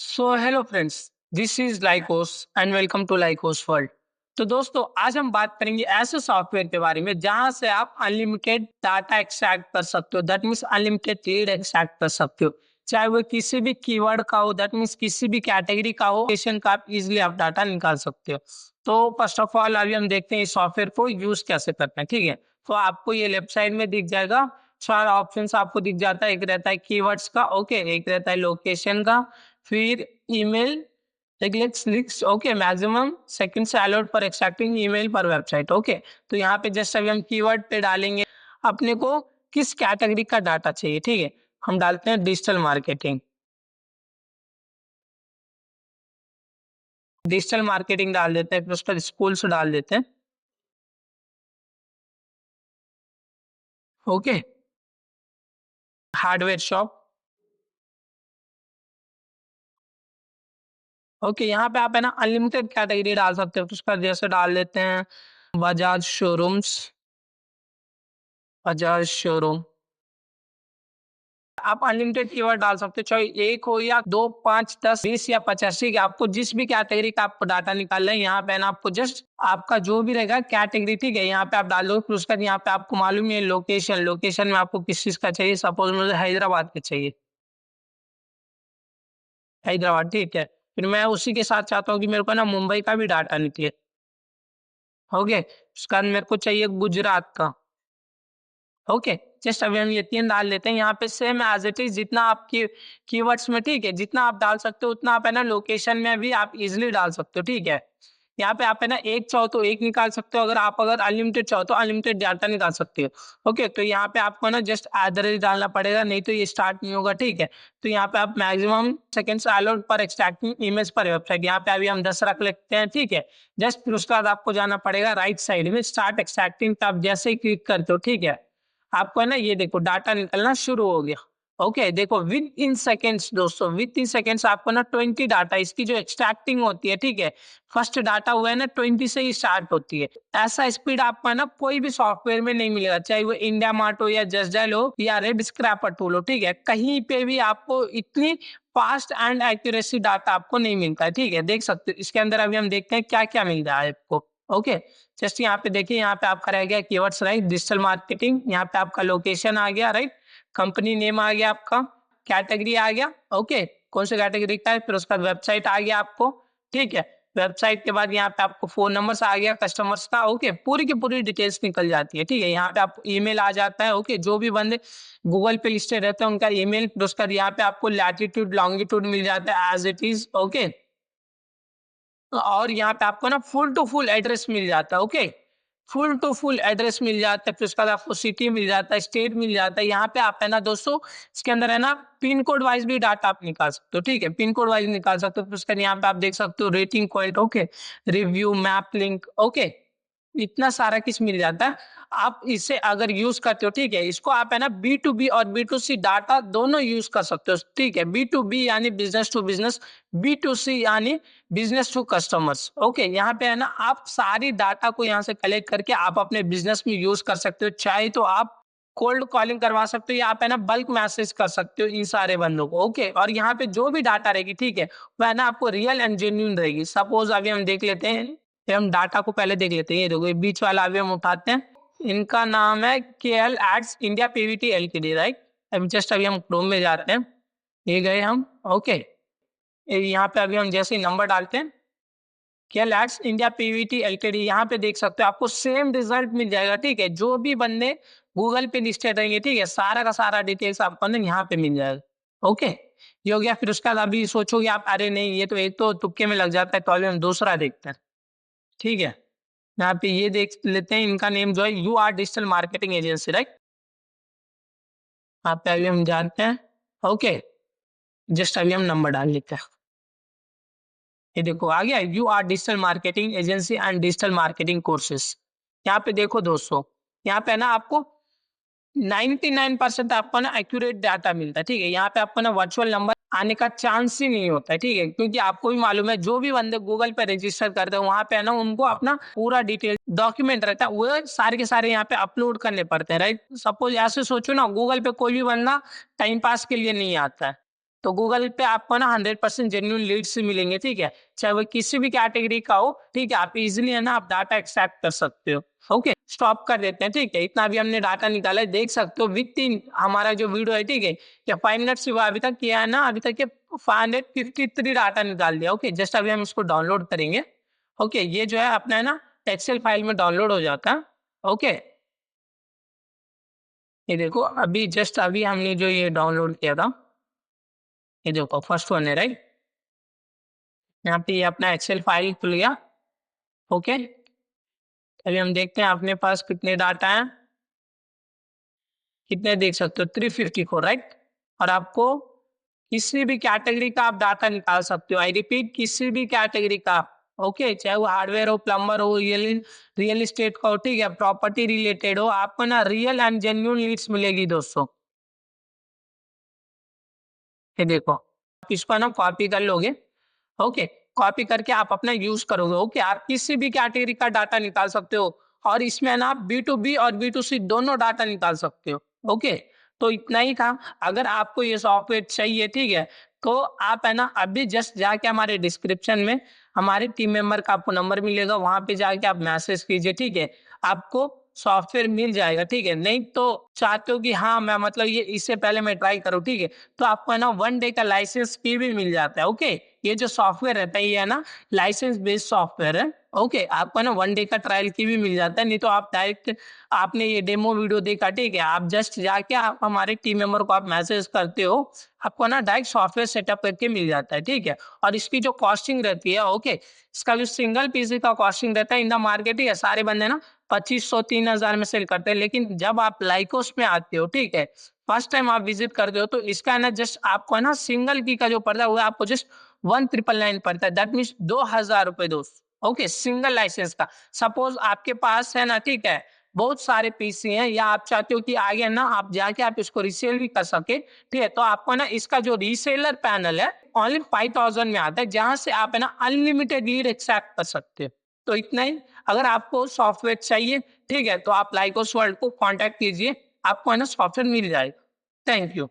So hello friends, this is Lycos and welcome to Lycos world. तो दोस्तों, आज हम बात करेंगे ऐसे सॉफ्टवेयर के बारे में जहां से आप अनलिमिटेड डाटा एक्सट्रैक्ट कर सकते हो। That means unlimited read extract कर सकते हो, चाहे वो किसी भी कीवर्ड का हो। दैट मीन्स किसी भी कैटेगरी का हो, लोकेशन का आप इजिली आप डाटा निकाल सकते हो। तो फर्स्ट ऑफ ऑल अभी हम देखते हैं इस सॉफ्टवेयर को यूज कैसे करना है। ठीक है, तो आपको ये लेफ्ट साइड में दिख जाएगा, सारा ऑप्शंस आपको दिख जाता है। एक रहता है कीवर्ड्स का, ओके, एक रहता है लोकेशन का, फिर email list, okay, maximum seconds allowed for extracting email पर वेबसाइट। ओके, तो यहाँ पे जस्ट अभी हम कीवर्ड पे डालेंगे अपने को किस कैटेगरी का डाटा चाहिए। ठीक है, हम डालते हैं डिजिटल मार्केटिंग। डिजिटल मार्केटिंग डाल देते हैं, फिर उसका स्कूल्स डाल देते हैं। Okay, hardware shop. ओके, यहाँ पे आप है ना अनलिमिटेड कैटेगरी डाल सकते हो, तो उसका जैसे डाल देते हैं बजाज शोरूम्स। बजाज शोरूम, आप अनलिमिटेड कीवर्ड डाल सकते हो, चाहे एक हो या दो, पांच, 10, 20 या 50। ठीक है, आपको जिस भी कैटेगरी का आपको डाटा निकालना है, यहाँ पे ना आपको जस्ट आपका जो भी रहेगा कैटेगरी, ठीक है, यहाँ पे आप डाल दो। फिर उसका यहाँ पे आपको मालूम है लोकेशन, लोकेशन में आपको किस चीज का चाहिए। सपोज मुझे हैदराबाद का चाहिए, हैदराबाद, ठीक है। फिर मैं उसी के साथ चाहता हूँ कि मेरे को ना मुंबई का भी डाटा निकले। ओके, उसका बाद मेरे को चाहिए गुजरात का। ओके, जस्ट अभी हम ये 3 डाल लेते हैं यहाँ पे, सेम एज़ इट इज़ जितना आपकी कीवर्ड्स में, ठीक है, जितना आप डाल सकते हो उतना आप है ना लोकेशन में भी आप इज़िली डाल सकते हो। ठीक है, यहाँ पे आप है ना एक चाहो तो एक निकाल सकते हो, अगर अनलिमिटेड चाहो तो अनलिमिटेड डाटा निकाल सकते हो। ओके, तो यहाँ पे आपको ना जस्ट एवरेज डालना पड़ेगा, नहीं तो ये स्टार्ट नहीं होगा। ठीक है, तो यहाँ पे आप मैक्सिमम सेकंड्स अलाउड पर एक्सट्रैक्टिंग इमेज पर वेबसाइट, यहाँ पे अभी हम 10 रख लेते हैं। ठीक है, जस्ट फिर उसके बाद आपको जाना पड़ेगा राइट साइड में स्टार्ट एक्सट्रैक्टिंग पे, आप जैसे ही क्लिक करते हो, ठीक है, आपको है ना ये देखो डाटा निकलना शुरू हो गया। ओके, देखो विद इन सेकेंड्स, दोस्तों विद इन सेकेंड्स आपको ना 20 डाटा इसकी जो एक्सट्रैक्टिंग होती है, ठीक है, फर्स्ट डाटा हुआ है ना 20 से ही स्टार्ट होती है। ऐसा स्पीड आपको है ना कोई भी सॉफ्टवेयर में नहीं मिलेगा, चाहे वो इंडिया मार्ट हो या जस्ट डायल हो या रेड स्क्रैपर टूल हो। ठीक है, कहीं पे भी आपको इतनी फास्ट एंड एक्यूरेसी डाटा आपको नहीं मिलता है। ठीक है, देख सकते हो इसके अंदर अभी हम देखते हैं क्या क्या मिल रहा है आपको। ओके, जस्ट यहाँ पे देखिए, यहाँ पे आपका रह गया कीवर्ड्स, राइट, डिजिटल मार्केटिंग, यहाँ पे आपका लोकेशन आ गया, राइट, कंपनी नेम आ गया आपका, कैटेगरी आ गया, ओके, कौन सी कैटेगरी का है, फिर उसका वेबसाइट आ गया आपको। ठीक है, वेबसाइट के बाद यहाँ पे आपको फोन नंबर्स आ गया कस्टमर्स का। ओके, पूरी की पूरी डिटेल्स निकल जाती है। ठीक है, यहाँ पे आपको ईमेल आ जाता है। ओके, जो भी बंदे गूगल पे लिस्टेड रहते हैं उनका ईमेल, फिर उसका यहाँ पे आपको लैटिट्यूड लॉन्गिट्यूड मिल जाता है एज इट इज। ओके, और यहाँ पे आपको ना फुल टू फुल एड्रेस मिल जाता है। Okay, full to full address मिल जाता है, फिर उसके बाद आपको सिटी मिल जाता है, स्टेट मिल जाता है। यहाँ पे आप है ना दोस्तों, इसके अंदर है ना पिन कोड वाइज भी डाटा आप निकाल सकते हो। ठीक है, पिन कोड वाइज निकाल सकते हो, फिर उसके बाद यहाँ पे आप देख सकते हो rating point, okay, review, map link. Okay, इतना सारा किस मिल जाता है। आप इसे अगर यूज करते हो, ठीक है, इसको आप है ना बी टू बी और बी टू सी डाटा दोनों यूज कर सकते हो। ठीक है, बी टू बी यानी business to business, B to C यानी बिजनेस टू कस्टमर्स। ओके, यहाँ पे है ना आप सारी डाटा को यहाँ से कलेक्ट करके आप अपने बिजनेस में यूज कर सकते हो। चाहे तो आप कोल्ड कॉलिंग करवा सकते हो या आप है ना बल्क मैसेज कर सकते हो इन सारे बंदों को। ओके, और यहाँ पे जो भी डाटा रहेगी, ठीक है, वह है ना आपको रियल एंड जेन्युइन रहेगी। सपोज अभी हम देख लेते हैं, ये हम डाटा को पहले देख लेते हैं। ये देखो, ये बीच वाला अभी हम उठाते हैं, इनका नाम है KL ads India PVT LTD, right. अभी जस्ट अभी हम क्रोम में जाते हैं, ये गए हम। ओके, यहाँ पे अभी हम जैसे ही नंबर डालते हैं, KL ads India PVT LTD, यहाँ पे देख सकते हो आपको सेम रिजल्ट मिल जाएगा। ठीक है, जो भी बंदे गूगल पे लिस्टेड रहेंगे, ठीक है, सारा का सारा डिटेल्स आपको ना यहाँ पे मिल जाएगा। ओके, ये हो गया। फिर उसके बाद अभी सोचोगे आप, अरे नहीं ये तो एक तो तुक्के में लग जाता है, तो अभी हम दूसरा देखते हैं। ठीक है, यहाँ पे ये देख लेते हैं, इनका नेम जो है U R digital marketing agency, right. यहाँ पे अभी हम जानते हैं। ओके, जस्ट अभी हम नंबर डाल लेते हैं। ये देखो आ गया, U R digital marketing agency and digital marketing courses. यहाँ पे देखो दोस्तों, यहाँ पे ना आपको 99% आपको ना एक्यूरेट डाटा मिलता है। ठीक है, यहाँ पे आपको ना वर्चुअल नंबर आने का चांस ही नहीं होता है। ठीक है, क्योंकि आपको भी मालूम है जो भी बंदे गूगल पे रजिस्टर करते हैं वहां पे है ना उनको अपना पूरा डिटेल डॉक्यूमेंट रहता है, वो सारे के सारे यहाँ पे अपलोड करने पड़ते हैं, राइट। सपोज ऐसे सोचो ना, गूगल पे कोई भी बंदा टाइम पास के लिए नहीं आता है, तो गूगल पे आपको ना 100% जेन्युइन लीड्स मिलेंगे, ठीक है? चाहे वो किसी भी कैटेगरी का हो, ठीक है? आप इज़िली है ना आप डाटा एक्सट्रैक्ट कर सकते हो। ओके, स्टॉप कर देते हैं, ठीक है? इतना भी हमने डाटा निकाला है, देख सकते हो विथिन हमारा जो वीडियो है, ठीक है? क्या 5 मिनट्स हुआ अभी तक किया है ना, अभी तक ये 553 डाटा निकाल दिया, ओके? जस्ट अभी हम इसको डाउनलोड करेंगे। ओके, ये जो है अपना है ना एक्सेल फाइल में डाउनलोड हो जाता है। ओके, ये देखो अभी जस्ट अभी हमने जो ये डाउनलोड किया था, ये देखो फर्स्ट वन है राइट? यहाँ पे ये अपना एक्सेल फाइल खुल गया। ओके, अभी हम देखते हैं अपने पास कितने डाटा हैं, कितने देख सकते हो 354 राइट? और आपको किसी भी कैटेगरी का आप डाटा निकाल सकते हो। आई रिपीट, किसी भी कैटेगरी का। ओके, चाहे वो हार्डवेयर हो, प्लम्बर हो, रियल एस्टेट का हो, ठीक है, प्रॉपर्टी रिलेटेड हो, आपको ना रियल एंड जेन्युइन लीड्स मिलेगी दोस्तों। ये देखो, आप इसको ना कॉपी कर लोगे। ओके, कॉपी करके आप अपना यूज करोगे। ओके, आप किसी भी कैटेगरी का डाटा निकाल सकते हो और इसमें ना आप बी टू बी और बी टू सी दोनों डाटा निकाल सकते हो। ओके, तो इतना ही था। अगर आपको ये सॉफ्टवेयर चाहिए, ठीक है, तो आप है ना अभी जस्ट जाके हमारे डिस्क्रिप्शन में हमारे टीम मेंबर का आपको नंबर मिलेगा, वहां पे जाके आप मैसेज कीजिए, ठीक है? आपको सॉफ्टवेयर मिल जाएगा, ठीक है? नहीं तो चाहते हो कि हाँ मैं मतलब ये इससे पहले मैं ट्राई करूँ, ठीक है? तो आपको है ना 1 डे का लाइसेंस फी भी मिल जाता है। ओके, ये जो सॉफ्टवेयर रहता है ये है ना लाइसेंस बेस्ड सॉफ्टवेयर है। ओके, आपको है ना 1 डे का ट्रायल की भी मिल जाता है। नहीं तो आप डायरेक्ट आपने ये डेमो वीडियो देखा, ठीक है, आप जस्ट जाके आप हमारे टीम मेंबर को आप मैसेज करते हो, आपको ना डायरेक्ट सॉफ्टवेयर सेटअप करके मिल जाता है, ठीक है? और इसकी जो कॉस्टिंग रहती है, ओके, इसका जो सिंगल पीसी का कॉस्टिंग रहता है इन द मार्केट, ही है सारे बंदे ना 2500 3000 में सेल करते हैं। लेकिन जब आप लाइकोस में आते हो, ठीक है, फर्स्ट टाइम आप विजिट करते हो, तो इसका है ना जस्ट आपको है ना सिंगल की का जो पड़ता है वो आपको जस्ट 1999 पड़ता है। दैट मीन्स 2000 रुपए दोस्त। ओके, सिंगल लाइसेंस का। सपोज आपके पास है ना, ठीक है, बहुत सारे पीसी हैं या आप चाहते हो कि आगे ना आप जाके आप इसको रीसेल भी कर सके, ठीक है, तो आपको ना इसका जो रीसेलर पैनल है ओनली 5000 में आता है, जहां से आप है ना अनलिमिटेड लीड एक्सट्रैक्ट कर सकते हो। तो इतना ही। अगर आपको सॉफ्टवेयर चाहिए, ठीक है, तो आप लाइकोस वर्ल्ड को कांटेक्ट कीजिए, आपको है ना सॉफ्टवेयर मिल जाएगा। Thank you.